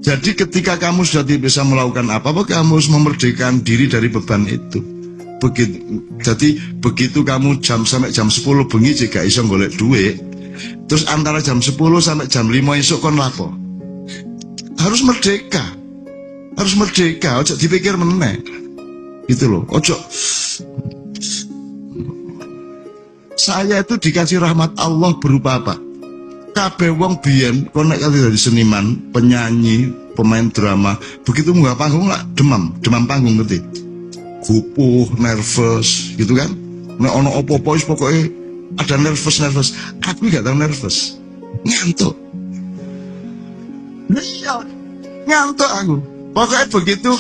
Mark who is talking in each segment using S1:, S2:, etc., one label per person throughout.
S1: Jadi ketika kamu sudah tidak bisa melakukan apa-apa, kamu harus memerdekakan diri dari beban itu. Jadi begitu kamu sampai jam 10 bengi jika iso golek duit, terus antara jam 10 sampai jam 5 esok kon lapo. Harus merdeka. Ojo dipikir meneh. Gitu loh. Ojo. Saya itu dikasih rahmat Allah berupa apa? Kabeh wong biyen kon nek dadi seniman, penyanyi, pemain drama, begitu munggah panggung lah demam panggung ngerti. Gupuh, nervous gitu kan. Nek ono opo-opo wis pokoke ada nervous. Aku gak tau nervous. Ngantuk. Iya, ngantuk aku. Pokoknya begitu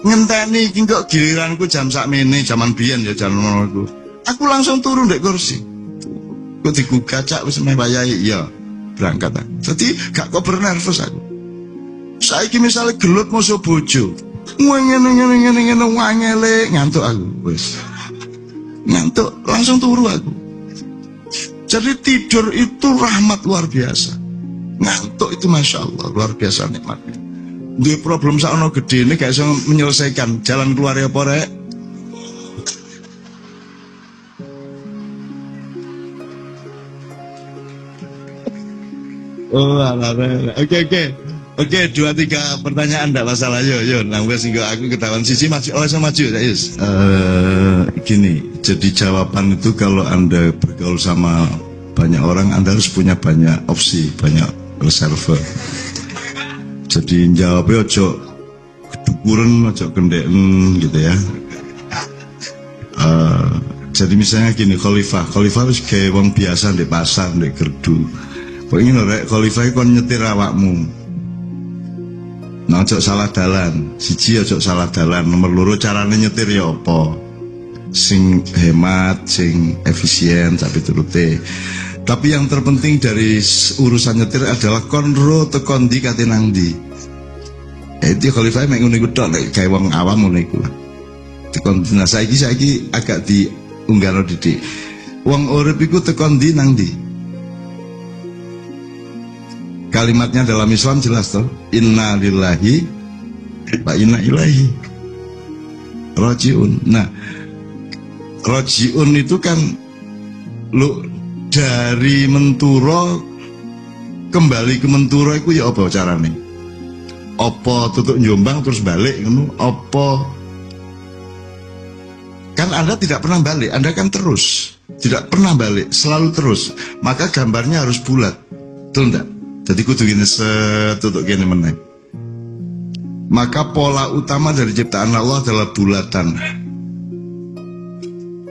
S1: ngenteni iki kok giliranku jam sakmene, zaman biyen ya jaman ngono aku langsung turun dek kursi. Kok digugacak wis meh wayahe ya. Berangkat aku. Jadi gak kok nervous aku. Saiki misalnya gelut mau bojo, ngene wangele ngantuk aku wis. Ngantuk langsung turu aku. Jadi tidur itu rahmat luar biasa. Ngantuk itu masya Allah luar biasa nikmatnya. Duwe problem sakno gede ini gak bisa menyelesaikan, jalan keluar ya apa rek? Oh, Oke, 2-3 pertanyaan enggak masalah. Yo, nang wis aku ketahuan sisi maju. Oh, sama maju ya, Yus. Gini, jadi jawaban itu kalau Anda bergaul sama banyak orang, Anda harus punya banyak opsi, banyak reserve. Jadi jawabnya ojo kedukuran, ojo kendeken gitu ya. Jadi misalnya gini, khalifah harus kayak wong biasa di pasar, di gerdu. Pokoknya rek khalifah kon nyetir awakmu. Nah, ojo salah dalan. Siji ojo salah dalan. Nomor loro carane nyetir ya apa? Sing hemat, sing efisien, tapi turute. Tapi yang terpenting dari urusan nyetir adalah konro tekon di kate nang ndi. Itu khalifah mek ngono iku tok nek gawe wong awam ngono iku. Tekon nah saiki agak diunggahno didik. Wong urip iku tekon di nang ndi? Kalimatnya dalam Islam jelas toh, inna lillahi wa inna ilaihi rajiun. Nah, rajiun itu kan lu dari menturo kembali ke menturo itu ya apa carane? Apa tutuk Jombang terus balik ngono? Apa kan Anda tidak pernah balik, Anda kan terus tidak pernah balik, selalu terus. Maka gambarnya harus bulat, betul enggak? Jadi kudu gini setutuk gini meneng. Maka pola utama dari ciptaan Allah adalah bulatan,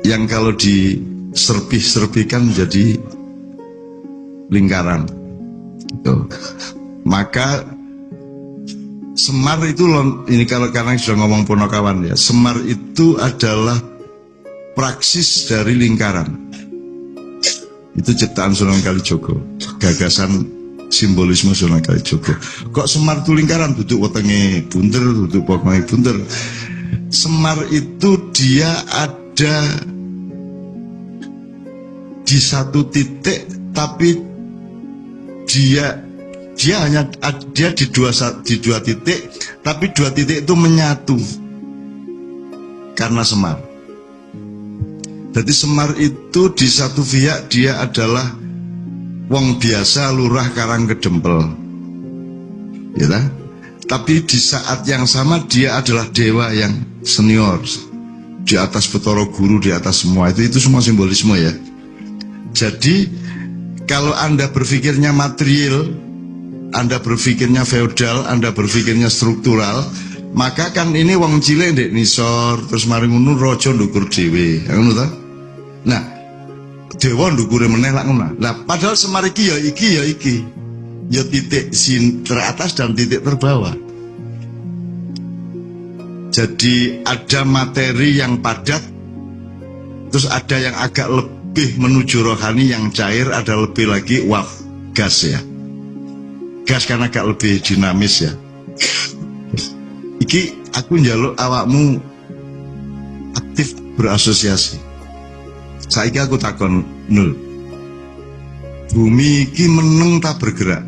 S1: yang kalau diserpih-serpihkan menjadi lingkaran. Tuh. Maka Semar itu ini kalau karena sudah ngomong Ponokawan ya, Semar itu adalah praksis dari lingkaran. Itu ciptaan Sunan Kalijogo, gagasan simbolisme Sunan Kalijogo. Kok Semar itu lingkaran, duduk wetenge bunder, duduk pokoknya bunder. Semar itu dia ada di satu titik, tapi dia di dua titik, tapi dua titik itu menyatu karena Semar. Jadi Semar itu di satu pihak dia adalah wong biasa lurah Karang Kedempel, ya. Tapi di saat yang sama dia adalah dewa yang senior, di atas Betara Guru, di atas semua itu semua simbolisme ya. Jadi kalau Anda berpikirnya material, Anda berpikirnya feodal, Anda berpikirnya struktural, maka kan ini wong cilik ndek nisor, terus mari ngono raja ndukur dhewe, ngono ta? Nah, dewa ndukure meneh lak ngono. Lah padahal Semar iki ya iki. Ya titik teratas dan titik terbawah. Jadi ada materi yang padat, terus ada yang agak lebih menuju rohani, yang cair, ada lebih lagi gas ya. Gas kan agak lebih dinamis ya. Iki aku njaluk awakmu aktif berasosiasi. Saiki aku takon nul. Bumi iki meneng tak bergerak?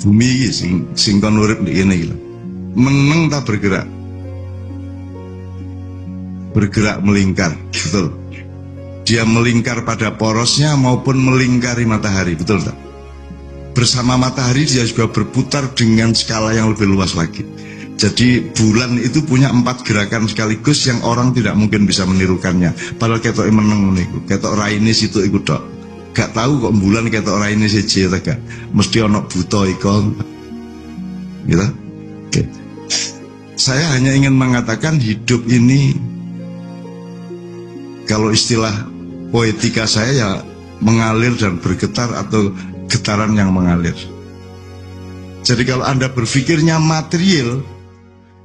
S1: bumi iki sing kon urip ndek kene iki lho. Meneng tak bergerak. Bergerak melingkar, betul. Dia melingkar pada porosnya maupun melingkari matahari, betul tak? Bersama matahari dia juga berputar dengan skala yang lebih luas lagi. Jadi bulan itu punya 4 gerakan sekaligus yang orang tidak mungkin bisa menirukannya. Padahal ketok meneng niku, ketok raine situ iku tok. Gak tahu kok bulan ketok raine siji ta gak. Mesti ono buta iko. Gitu. Oke. Saya hanya ingin mengatakan hidup ini, kalau istilah poetika saya ya mengalir dan bergetar atau getaran yang mengalir. Jadi kalau Anda berpikirnya material,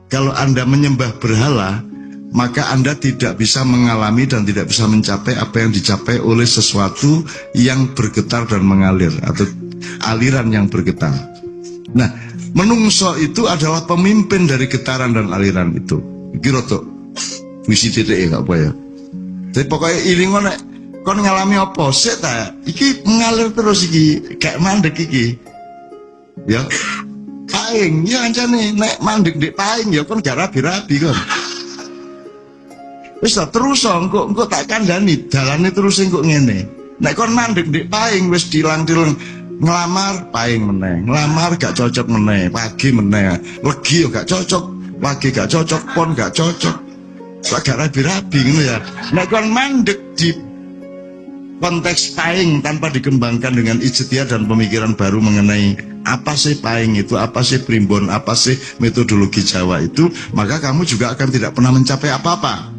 S1: kalau Anda menyembah berhala, maka Anda tidak bisa mengalami dan tidak bisa mencapai apa yang dicapai oleh sesuatu yang bergetar dan mengalir atau aliran yang bergetar. Nah, menungso itu adalah pemimpin dari getaran dan aliran itu. Kira tuh visi titik gak apa ya. Jadi pokoknya ilingon kon ngalami apa sik ta? Iki mengalir terus iki, kayak mandek iki. Ya. Paing, ya ancane nek mandek ndek paing ya kon gak rabi-rabi kon. Wis ta terus engko tak kandhani, dalane terus engko ngene. Nek kon mandek ndek paing wis dilang-dilang ngelamar paing meneh, ngelamar gak cocok meneh, pagi meneh, legi yo gak cocok, pagi gak cocok, pon gak cocok. Kok gak rabi-rabi ngono ya. Nek kon mandek di konteks paing tanpa dikembangkan dengan ijtihad dan pemikiran baru mengenai apa sih paing itu, apa sih primbon, apa sih metodologi Jawa itu, maka kamu juga akan tidak pernah mencapai apa-apa.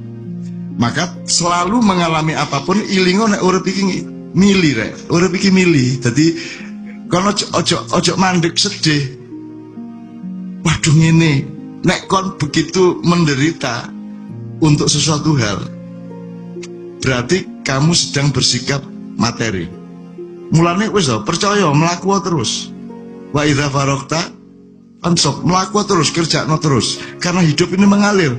S1: Maka selalu mengalami apapun ilingo nek urip iki mili rek, urip iki mili. Dadi kon ojo mandek sedih. Waduh ngene, nek kon begitu menderita untuk sesuatu hal, berarti kamu sedang bersikap materi. Mulane wis percaya mlaku terus. Wa idza faraqta ansok mlaku terus, kerjakno terus. Karena hidup ini mengalir.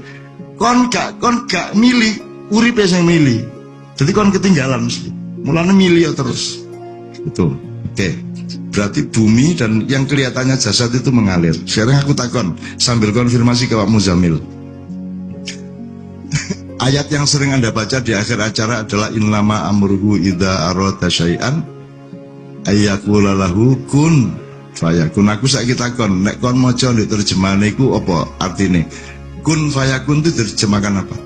S1: Kon gak milih, uripe sing milih. Jadi kon ketinggalan mesti. Mulane milih terus. Betul. Oke. Berarti bumi dan yang kelihatannya jasad itu mengalir. Sekarang aku takon sambil konfirmasi ke Pak Muzamil. Ayat yang sering Anda baca di akhir acara adalah innama amruhu idza arada syai'an ayyaqula lahu kun fayakun. Aku saiki takon, nek kon maca ndek terjemahane iku apa artine? Kun fayakun itu diterjemahkan apa?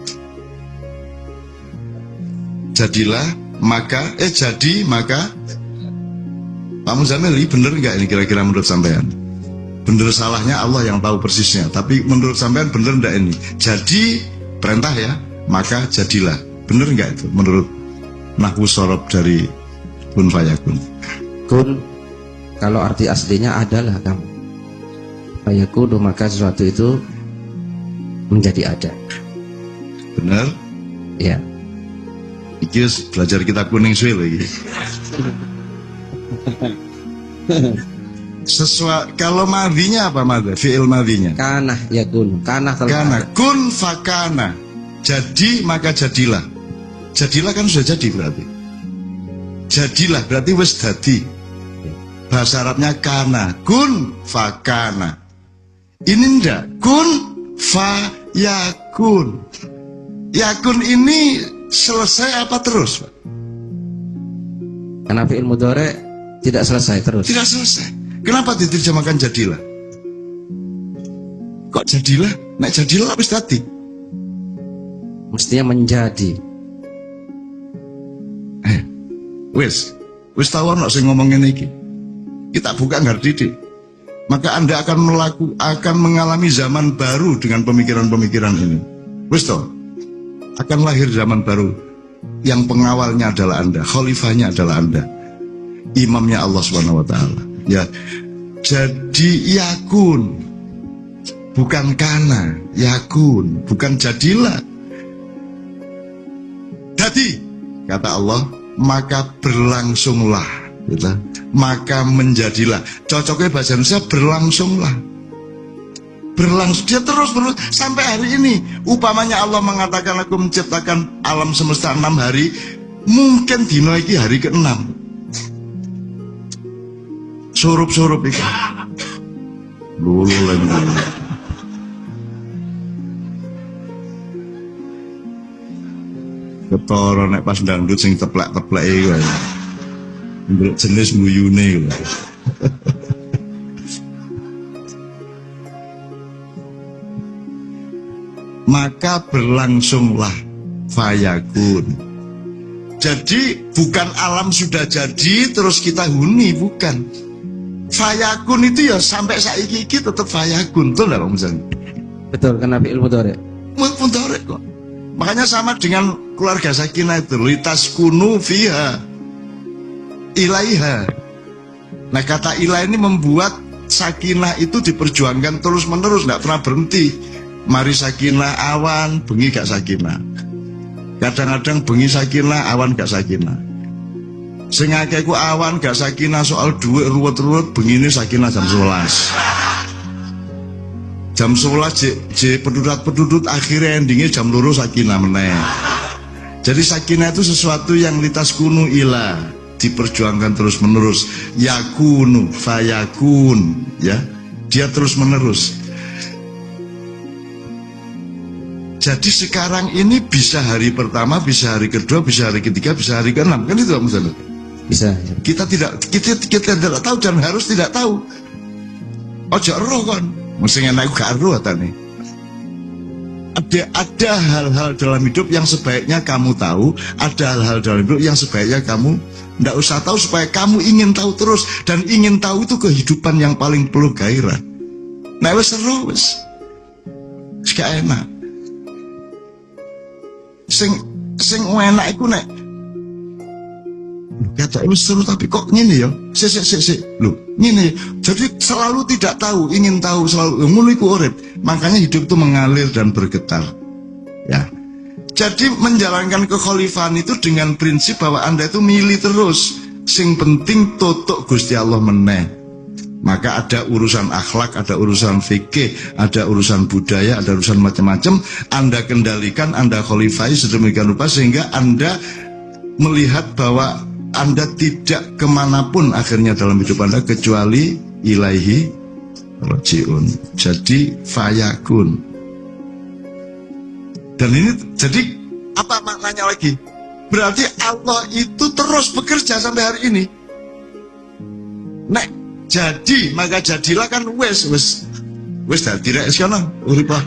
S1: Jadilah maka jadi maka. Pak Muzamil, ini bener nggak ini kira-kira menurut sampean? Bener salahnya Allah yang tahu persisnya. Tapi menurut sampean bener nggak ini? Jadi perintah ya, maka jadilah. Bener nggak itu menurut nahwu sorob dari kun fayakun?
S2: Kun kalau arti aslinya adalah kamu. Fayakun maka sesuatu itu menjadi ada.
S1: Bener?
S2: Ya.
S1: Iki belajar kitab kuning suwe lagi. Kalau madhinya apa madha? Fi'il madhinya
S2: Kana yakun. Kana
S1: kun fakana. Jadi maka jadilah. Jadilah kan sudah jadi berarti. Jadilah berarti wis dadi. Bahasa Arabnya kana. Kun fakana. Ini ndak. Kun fayakun. Yakun ini selesai apa terus, Pak?
S2: Karena fi'il mudhari' tidak selesai terus.
S1: Tidak selesai. Kenapa diterjemahkan jadilah? Kok jadilah? Nek jadilah habis tadi.
S2: Mestinya menjadi.
S1: Wis tahu ono sing ngomong ngene iki. Kita buka ngerti dik. Maka Anda akan mengalami zaman baru dengan pemikiran-pemikiran ini. Wis toh? Akan lahir zaman baru yang pengawalnya adalah Anda, khalifahnya adalah Anda. Imamnya Allah Subhanahu wa taala. Ya. Jadi yakun. Bukan kana, yakun, bukan jadilah. Jadi kata Allah, maka berlangsunglah, gitu. Maka menjadilah. Cocoknya bahasa Indonesia berlangsunglah. Berlangsung, dia terus sampai hari ini. Upamanya Allah mengatakan aku menciptakan alam semesta 6 hari, mungkin dino iki hari ke-6. surup-surup iki. Lulu lemu. Ketara nek pas dangdut sing teplek-teplek iki wae. Ndelok jenis guyune iku. Maka berlangsunglah fayakun. Jadi bukan alam sudah jadi terus kita huni, bukan. Fayakun itu ya sampai saiki iki tetap fayakun, betul enggak Pak Muzan?
S2: Betul, karena fi'il mudhari.
S1: Mudhari kok. Makanya sama dengan keluarga Sakinah itu, litas kunu fiha ilaiha. Nah kata ilah ini membuat Sakinah itu diperjuangkan terus menerus, enggak pernah berhenti. Mari Sakinah awan, bengi gak Sakinah. Kadang-kadang bengi Sakinah, awan gak Sakinah. Sing akeh ku awan gak Sakinah soal duit ruwet-ruwet, bengine Sakinah jam 11. Jam 11 je pedudut akhirnya endingnya jam 2 Sakinah meneh. Jadi Sakinah itu sesuatu yang litas kunu ilah, diperjuangkan terus menerus. Yakunu, fayakun, ya. Dia terus menerus. Jadi sekarang ini bisa hari pertama, bisa hari kedua, bisa hari ketiga, bisa hari ke-6. Kan itu misalnya.
S2: Bisa.
S1: Kita tidak tahu dan harus tidak tahu. Ojo roh kan. Mesti enak gak roh tadi. Ada hal-hal dalam hidup yang sebaiknya kamu tahu, ada hal-hal dalam hidup yang sebaiknya kamu tidak usah tahu supaya kamu ingin tahu terus, dan ingin tahu itu kehidupan yang paling perlu gairah. Nah wes seru wes. Gak enak. Sing enak iku nek kata wis seru tapi kok ngene ya. Sik. Lho, ngene. Jadi selalu tidak tahu, ingin tahu selalu. Ngono iku urip. Makanya hidup itu mengalir dan bergetar. Ya. Jadi menjalankan kekhalifahan itu dengan prinsip bahwa Anda itu milih terus. Sing penting totok Gusti Allah meneh. Maka ada urusan akhlak, ada urusan fikih, ada urusan budaya, ada urusan macam-macam. Anda kendalikan, Anda khalifai sedemikian rupa sehingga Anda melihat bahwa Anda tidak kemanapun akhirnya dalam hidup Anda kecuali ilaihi rajiun. Jadi fayakun. Dan ini jadi apa maknanya lagi? Berarti Allah itu terus bekerja sampai hari ini. Nek jadi, maka jadilah kan wes dadi rek sekono uripah.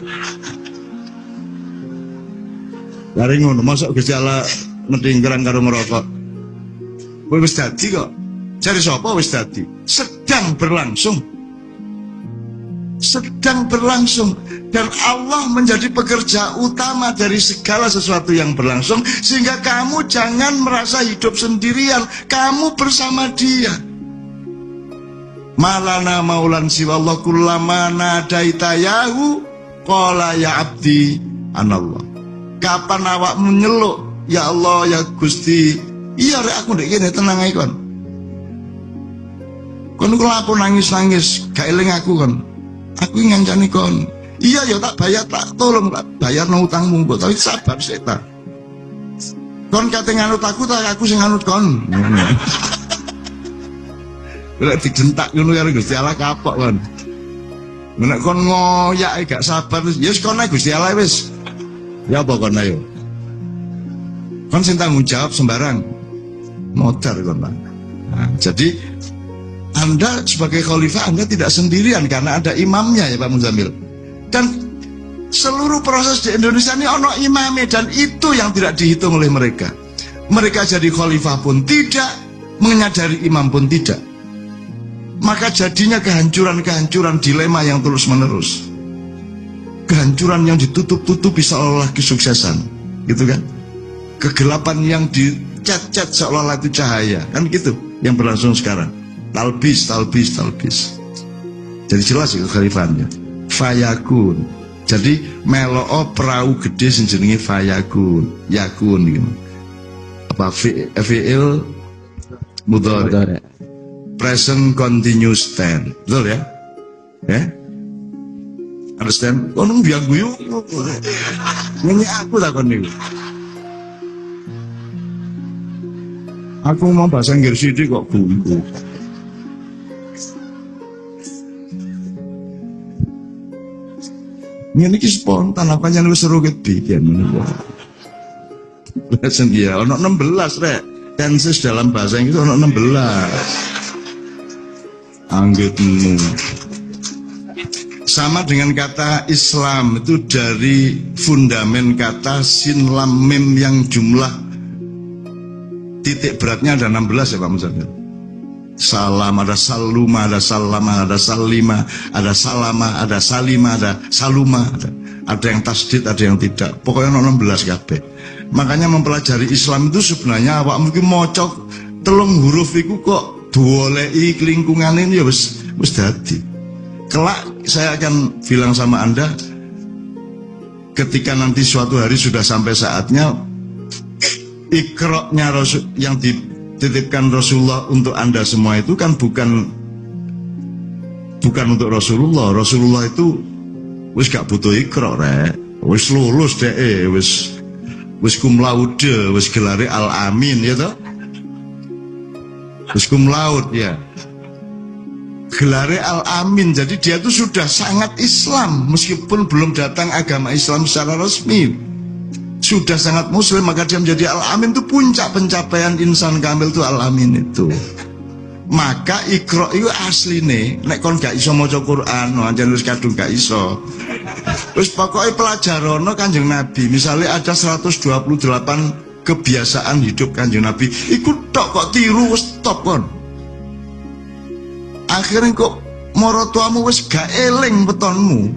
S1: Lari ngono, mosok Gusti Allah mentinggeran karo ngerokok. Wes dadi kok. Cari sapa wis dadi? Sedang berlangsung. Dan Allah menjadi pekerja utama dari segala sesuatu yang berlangsung, sehingga kamu jangan merasa hidup sendirian, kamu bersama Dia. Malana maulan siwallah kullama nadaita yahu qala ya abdi anallah. Kapan awakmu nyeluk ya Allah ya Gusti, iya rek aku ndek kene tenang ae kon. Kon ku lapo nangis-nangis gak eling aku kon. Aku ngancani kon. Iya ya tak bayar, tak tolong tak bayar nang utangmu mbok, tapi sabar sik ta. Kon kate nganut aku tak aku sing nganut kon. Lek digentak ngono karo Gusti Allah kapok kon. Nek kon ngoyak gak sabar ya wis kon ae Gusti Allah wis. Ya apa kon ayo. Kon sing tanggung jawab sembarang. Modar kon. Nah, jadi Anda sebagai khalifah Anda tidak sendirian karena ada imamnya ya Pak Muzamil. Dan seluruh proses di Indonesia ini ono imamnya, dan itu yang tidak dihitung oleh mereka. Mereka jadi khalifah pun tidak, menyadari imam pun tidak. Maka jadinya kehancuran-kehancuran dilema yang terus menerus. Kehancuran yang ditutup-tutupi seolah-olah kesuksesan, gitu kan? Kegelapan yang dicat-cat seolah-olah itu cahaya, kan gitu yang berlangsung sekarang. Talbis. Jadi jelas kekhalifahannya. Fayakun. Jadi meloo perahu gede sing jenenge fayakun, yakun gitu. Apa fi'il mudhari. Present continuous tense. Betul ya? Ya? Understand? Kon biang guyu. Ini aku takon niku. Aku mau bahasa Inggris iki kok guyu. Ngene iki spontan apa yang wis seru bikin ngono. Lesen dia ono 16 rek. Tenses dalam bahasa Inggris ono 16. Anggitmu. Sama dengan kata Islam itu dari fundamen kata sin lam mim yang jumlah titik beratnya ada 16 ya Pak Muzafir. Salam, ada saluma, ada salama, ada salima, ada salama, ada salima, ada saluma, ada yang tasdid, ada yang tidak. Pokoknya 16 kabeh. Makanya mempelajari Islam itu sebenarnya awak mungkin mocok telung huruf itu kok duolei kelingkungan ini ya wis dadi. Kelak saya akan bilang sama Anda ketika nanti suatu hari sudah sampai saatnya ikroknya Rasul yang dititipkan Rasulullah untuk Anda semua itu kan bukan untuk Rasulullah. Rasulullah itu wis gak butuh ikrok rek. Wis lulus deh, wis cum laude, wis gelare al-amin ya toh. Wis cum laude ya. Gelare al-amin. Jadi dia itu sudah sangat Islam meskipun belum datang agama Islam secara resmi. Sudah sangat muslim maka dia menjadi al-amin. Itu puncak pencapaian insan kamil itu al-amin itu. Maka ikro itu asli nih nek kon gak iso maca Quran anjen wis kadung gak iso. Wis pokoke pelajarono Kanjeng Nabi. Misalnya ada 128 kebiasaan hidup Kanjeng Nabi. Iku tok kok tiru wis stop kon. Akhirnya kok moro tuamu wis gak eling betonmu.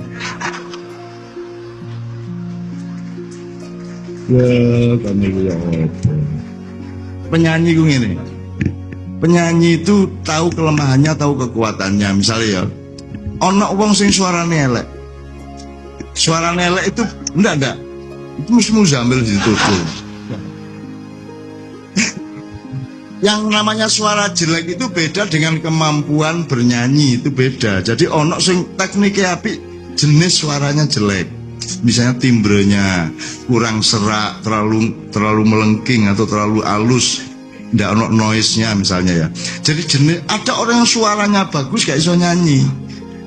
S1: Ya, penyanyi ku ngene. Penyanyi itu tahu kelemahannya, tahu kekuatannya. Misalnya ya, ono wong sing suarane elek. Suarane elek itu enggak. Itu mesti Muzammil ditutup. Yang namanya suara jelek itu beda dengan kemampuan bernyanyi, itu beda. Jadi ono sing tekniknya apik, jenis suaranya jelek. Misalnya timbrenya kurang serak, terlalu melengking atau terlalu halus, ndak ono noise-nya misalnya ya. Jadi jenis ada orang yang suaranya bagus gak iso nyanyi.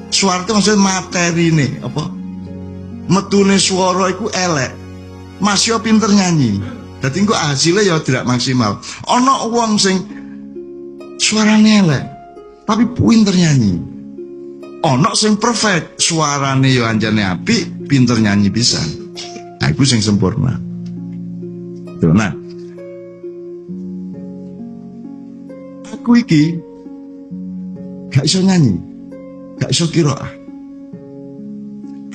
S1: Suara itu maksudnya materi nih, apa? Metune suara itu elek. Masih pinter nyanyi. Dadi kok hasilnya ya tidak maksimal. Ono wong sing suaranya elek tapi pinter nyanyi. Ono sing perfect, suarane yo anjane apik, pinter nyanyi bisa. Nah, iku sing sempurna. Tuh, nah. Aku iki gak iso nyanyi, gak iso qiraah.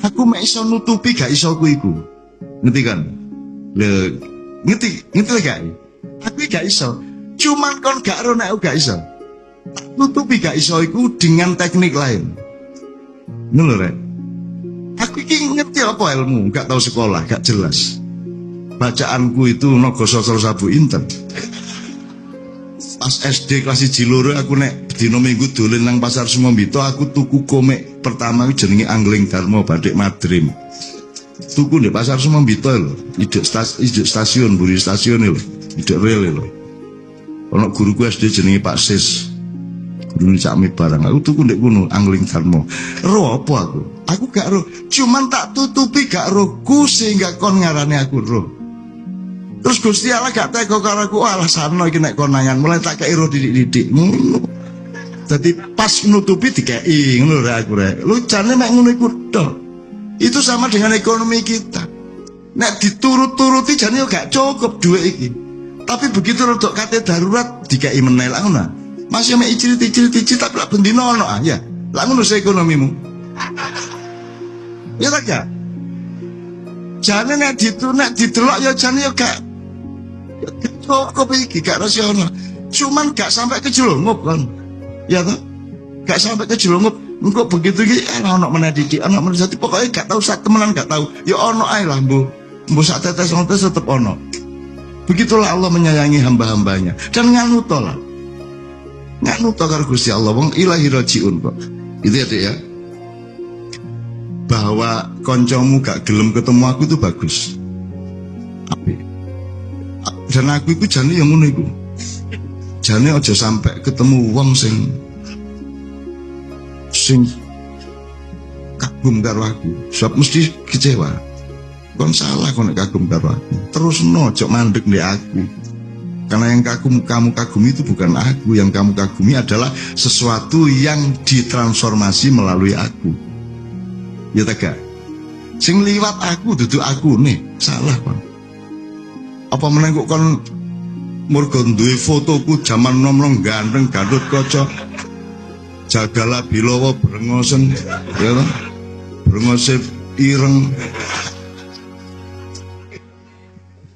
S1: Aku mek iso nutupi gak iso iku. Ngerti kan? Ngerti gak? Aku gak iso. Cuman kon gak ro nek gak iso. Nutupi gak iso iku dengan teknik lain. Ngono rek. Aku iki ngerti apa ilmu, gak tahu sekolah, gak jelas. Bacaanku itu naga sastra sabu inten. Pas SD kelas 1 loro aku nek dina Minggu dolen nang pasar Sumombito, aku tuku komik pertama jenenge Angling Darmo Badik Madrim. Tuku di pasar Sumombito lho, idek stasiun, buri stasiun lho, idek rel lho. Ono guruku SD jenenge Pak Sis. Dulu cakmi barang, aku tuku ndek kono Angling Darmo. Roh apa aku? Aku gak roh, cuman tak tutupi gak rohku sehingga kon ngarani aku roh. Terus Gusti Allah gak teko karo aku, alasane iki nek konangan mulai tak kei roh didik-didik. Dadi pas nutupi dikei ngono rek aku rek. Lu jane mek ngono iku tok. Itu sama dengan ekonomi kita. Nek diturut-turuti jane yo gak cukup duit iki. Tapi begitu rodok kate darurat dikei meneh lak ngono. Masih mek icil-icil tapi lak bendino ono ya. Lak ngono ekonomimu. Ya tak ya? Jane nek didelok ya jane yo gak cukup iki gak rasional. Cuman gak sampai kejelungup kan. Ya toh? Gak sampai kejelungup. Engko begitu iki ono meneh didik, ono meneh dadi pokoke gak tahu sak temenan gak tahu. Ya ono ae lah mbuh sak tetes tetep ono. Begitulah Allah menyayangi hamba-hambanya. Dan nganuto lah. Nganuto karo Gusti Allah wong ilahi rajiun kok. Itu ya Dik ya. Bahwa koncomu gak gelem ketemu aku itu bagus. Apik. Dan aku iku jane yang ngono iku. Jane aja sampai ketemu wong sing kagum karo aku, sebab mesti kecewa. Kon salah kon nek kagum karo aku. Terus ojo mandek ndek aku. Karena yang kamu kagumi itu bukan aku, yang kamu kagumi adalah sesuatu yang ditransformasi melalui aku. Ya tak? Sing liwat aku dudu aku nih, salah kon. Apa meneh kok kon mergo duwe fotoku jaman nom-nom ganteng Gatot Kaca. Jagala bilawa brengosen, ya toh? Brengose ireng.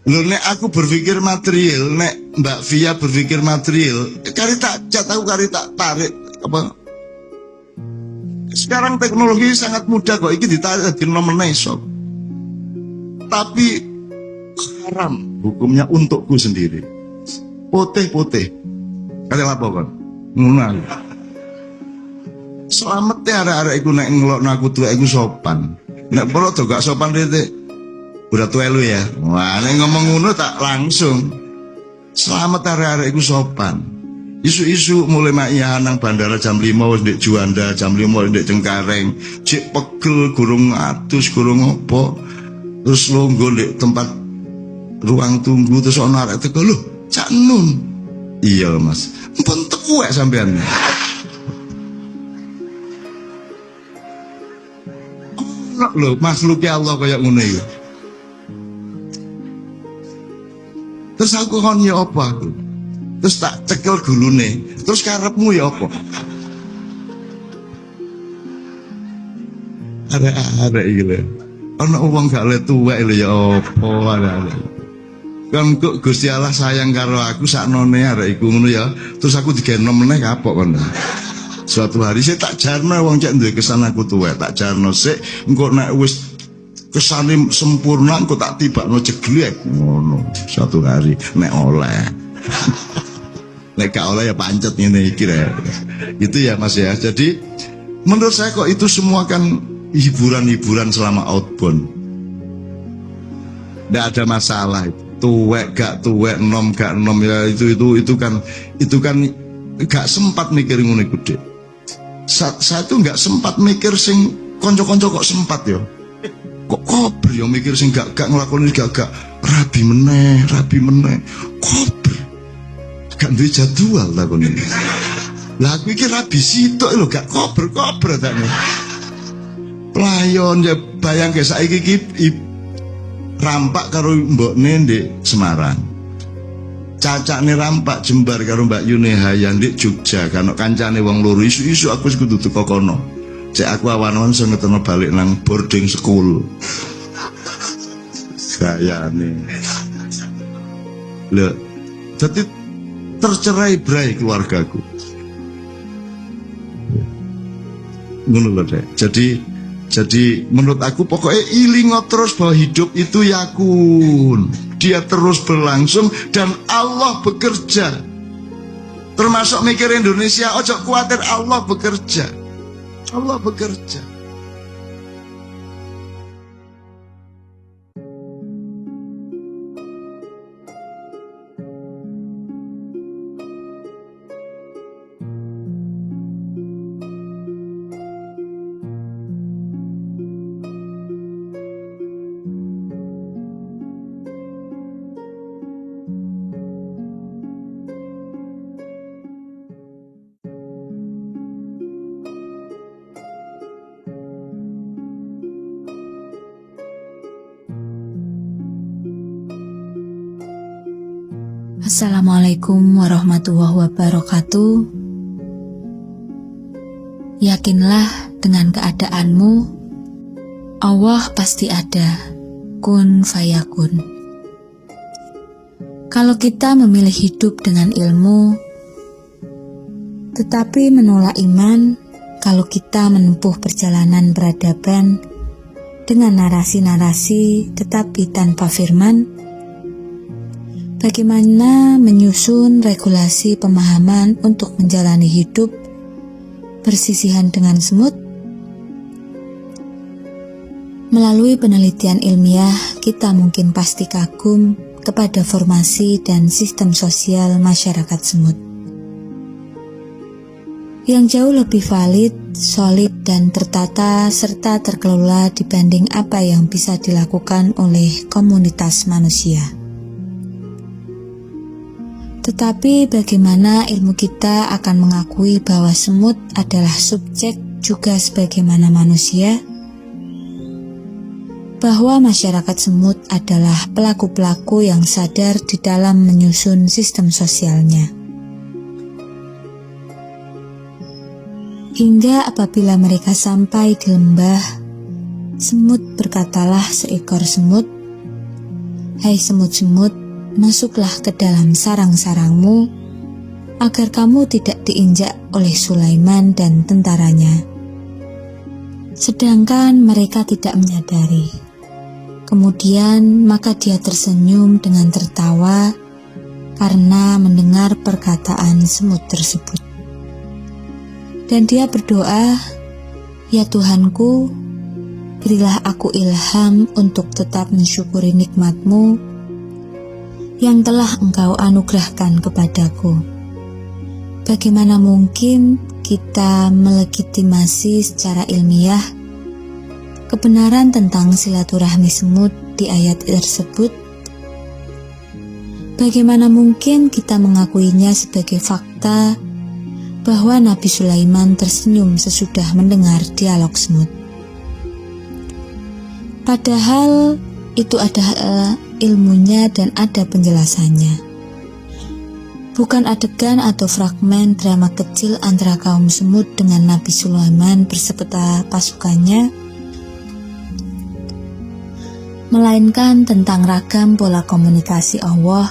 S1: Lho nek aku berpikir material, nek Mbak Via berpikir material, kari tak cat aku kari tak tarik apa? Sekarang teknologi sangat mudah kok, iki ditarik di nomor iso. Tapi haram hukumnya untukku sendiri. Putih-putih. Kali apa kan? Ngono. Selamat ya arek-arek iku nek ngelokno aku tuwek iku sopan. Nek perlu to gak sopan titik. Udah tuwek lu ya. Wah, nek ngomong ngono tak langsung. Selamat arek-arek iku sopan. Isu-isu mulai maia nang bandara jam 5 wis ndek Juanda, jam 5 wis ndek Cengkareng. Cek pegel gurung atus, gurung opo. Terus longgo ndek tempat ruang tunggu terus ana arek teko lho, Cak Nun. Iya, Mas. Mpun tekuek sampean. Lho, makhluknya Allah kayak ngono iku. Terus aku kon ya apa aku? Terus tak cekel gulune. Terus karepmu ya apa? Arek iki lho. Ana wong gak le tuwek lho ya apa arek. Kan kok Gusti Allah sayang karo aku saknone arek iku ngono ya. Terus aku digenom meneh kapok kon. Suatu hari saya tak jarno wong cek duwe kesan aku tuwek, tak jarno sik engko nek wis kesane sempurna engko tak tibakno jeglek ngono. Suatu hari nek oleh. Nek gak oleh ya pancet ngene iki rek. Gitu ya Mas ya. Jadi menurut saya kok itu semua kan hiburan-hiburan selama outbound. Nggak ada masalah itu. Tuwek gak tuwek, nom gak nom ya itu kan gak sempat mikir ngono iku, Dik. Saya tuh nggak sempat mikir sing konco-konco kok sempat ya. Kok kober ya mikir sing gak ngelakoni gak rabi meneh. Kober. Gak duwe jadwal takon iki. Lah aku iki rabi sitok lho gak kober takne. Playon ya bayangke saiki iki rampak karo mbokne ndek Semarang. Cacakne rampak jembar karo Mbak Yune Hayan di Jogja kan kancane wong loro isu-isu aku wis kudu teko kono. Cek aku awan-awan iso ngeteno balik nang boarding school. Gayane. Lho, jadi tercerai berai keluargaku. Ngono lho, Dek. Jadi menurut aku pokoknya ilingo terus bahwa hidup itu yakun. Dia terus berlangsung dan Allah bekerja. Termasuk mikir Indonesia, ojo khawatir Allah bekerja. Allah bekerja.
S3: Assalamualaikum warahmatullahi wabarakatuh. Yakinlah dengan keadaanmu, Allah pasti ada, kun fayakun. Kalau kita memilih hidup dengan ilmu, tetapi menolak iman, kalau kita menempuh perjalanan peradaban dengan narasi-narasi tetapi tanpa firman, bagaimana menyusun regulasi pemahaman untuk menjalani hidup bersisihan dengan semut? Melalui penelitian ilmiah, kita mungkin pasti kagum kepada formasi dan sistem sosial masyarakat semut. yang jauh lebih valid, solid, dan tertata serta terkelola dibanding apa yang bisa dilakukan oleh komunitas manusia. Tetapi bagaimana ilmu kita akan mengakui bahwa semut adalah subjek juga sebagaimana manusia? Bahwa masyarakat semut adalah pelaku-pelaku yang sadar di dalam menyusun sistem sosialnya. Hingga apabila mereka sampai di lembah, semut berkatalah seekor semut, "Hai semut-semut, masuklah ke dalam sarang-sarangmu, agar kamu tidak diinjak oleh Sulaiman dan tentaranya." Sedangkan mereka tidak menyadari. Kemudian maka dia tersenyum dengan tertawa karena mendengar perkataan semut tersebut. Dan dia berdoa, "Ya Tuhanku, berilah aku ilham untuk tetap mensyukuri nikmat-Mu yang telah Engkau anugerahkan kepadaku." Bagaimana mungkin kita melegitimasi secara ilmiah kebenaran tentang silaturahmi semut di ayat tersebut? Bagaimana mungkin kita mengakuinya sebagai fakta bahwa Nabi Sulaiman tersenyum sesudah mendengar dialog semut? Padahal itu adalah ilmunya dan ada penjelasannya. Bukan adegan atau fragmen drama kecil antara kaum semut dengan Nabi Sulaiman berserta pasukannya, melainkan tentang ragam pola komunikasi Allah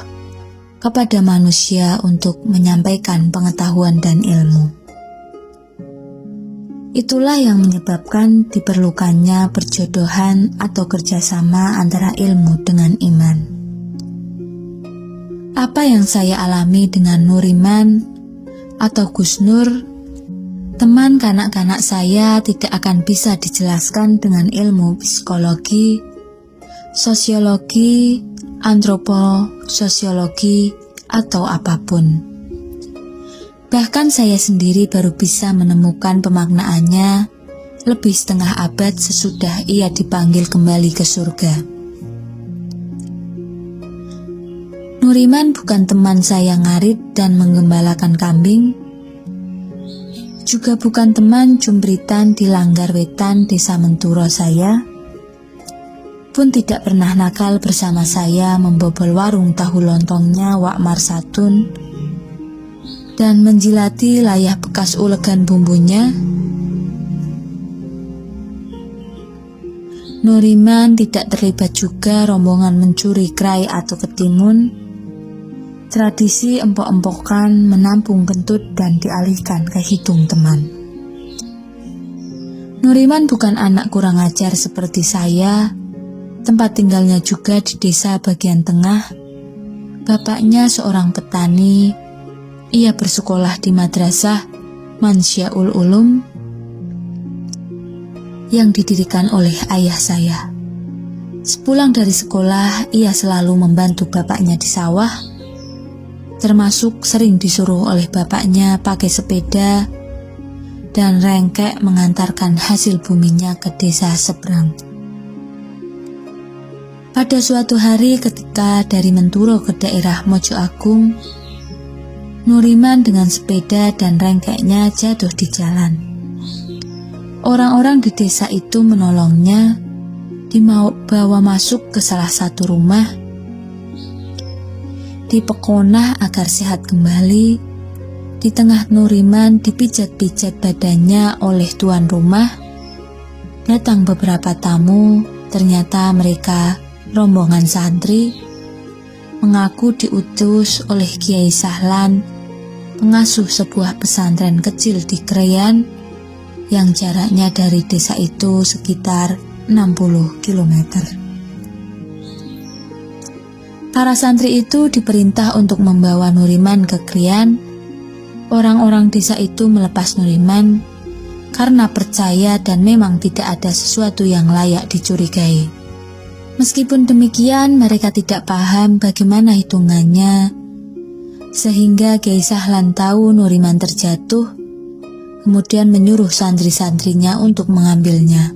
S3: kepada manusia untuk menyampaikan pengetahuan dan ilmu. Itulah yang menyebabkan diperlukannya perjodohan atau kerjasama antara ilmu dengan iman. Apa yang saya alami dengan Nuriman atau Gus Nur, teman kanak-kanak saya, tidak akan bisa dijelaskan dengan ilmu psikologi, sosiologi, antropososiologi, atau apapun. Bahkan saya sendiri baru bisa menemukan pemaknaannya lebih setengah abad sesudah ia dipanggil kembali ke surga. Nuriman bukan teman saya ngarit dan menggembalakan kambing, juga bukan teman cumbritan di Langgar Wetan, Desa Menturo saya, pun tidak pernah nakal bersama saya membobol warung tahu lontongnya Wak Marsatun dan menjilati layah bekas ulegan bumbunya. Nuriman tidak terlibat juga rombongan mencuri krai atau ketimun, tradisi empok-empokan menampung kentut dan dialihkan ke hidung teman. Nuriman bukan anak kurang ajar seperti saya. Tempat tinggalnya juga di desa bagian tengah. Bapaknya seorang petani. Ia bersekolah di madrasah Mansyaul Ulum yang didirikan oleh ayah saya. Sepulang dari sekolah, ia selalu membantu bapaknya di sawah, termasuk sering disuruh oleh bapaknya pakai sepeda dan rengkek mengantarkan hasil buminya ke desa seberang. Pada suatu hari ketika dari Menturo ke daerah Mojo Agung, Nuriman dengan sepeda dan rengkeknya jatuh di jalan. Orang-orang di desa itu menolongnya, dibawa masuk ke salah satu rumah, dipekonah agar sehat kembali. Di tengah Nuriman dipijat-pijat badannya oleh tuan rumah. Datang beberapa tamu, ternyata mereka rombongan santri, mengaku diutus oleh Kiai Sahlan, pengasuh sebuah pesantren kecil di Kreyan yang jaraknya dari desa itu sekitar 60 km. Para santri itu diperintah untuk membawa Nuriman ke Kreyan. Orang-orang desa itu melepas Nuriman karena percaya dan memang tidak ada sesuatu yang layak dicurigai. Meskipun demikian, mereka tidak paham bagaimana hitungannya, sehingga Kiai Sahlan tahu Nuriman terjatuh, kemudian menyuruh santri-santrinya untuk mengambilnya.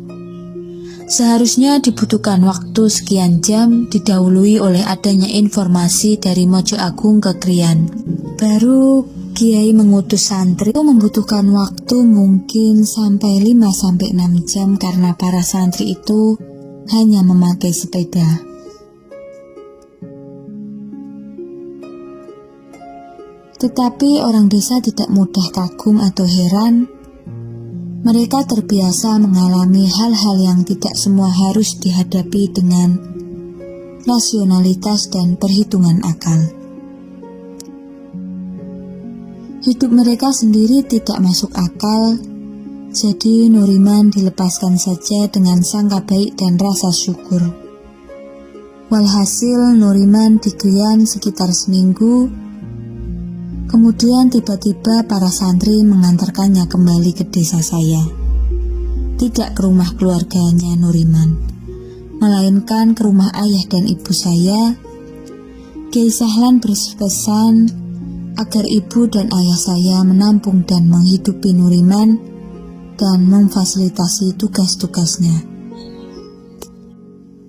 S3: Seharusnya dibutuhkan waktu sekian jam didahului oleh adanya informasi dari Mojo Agung ke Krian. Baru Kiai mengutus santri. Itu membutuhkan waktu mungkin sampai 5-6 jam karena para santri itu hanya memakai sepeda. Tetapi orang desa tidak mudah kagum atau heran. Mereka terbiasa mengalami hal-hal yang tidak semua harus dihadapi dengan rasionalitas dan perhitungan akal. Hidup mereka sendiri tidak masuk akal, jadi Nuriman dilepaskan saja dengan sangka baik dan rasa syukur. Walhasil Nuriman di Krian sekitar seminggu, kemudian tiba-tiba para santri mengantarkannya kembali ke desa saya. Tidak ke rumah keluarganya Nuriman, melainkan ke rumah ayah dan ibu saya. Kiai Sahlan berpesan agar ibu dan ayah saya menampung dan menghidupi Nuriman dan memfasilitasi tugas-tugasnya.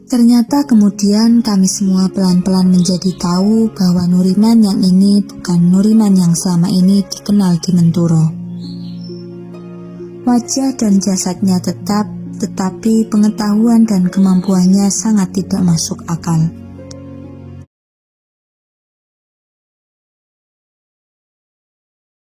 S3: Ternyata kemudian kami semua pelan-pelan menjadi tahu bahwa Nuriman yang ini bukan Nuriman yang selama ini dikenal di Menturo. Wajah dan jasadnya tetap, tetapi pengetahuan dan kemampuannya sangat tidak masuk akal.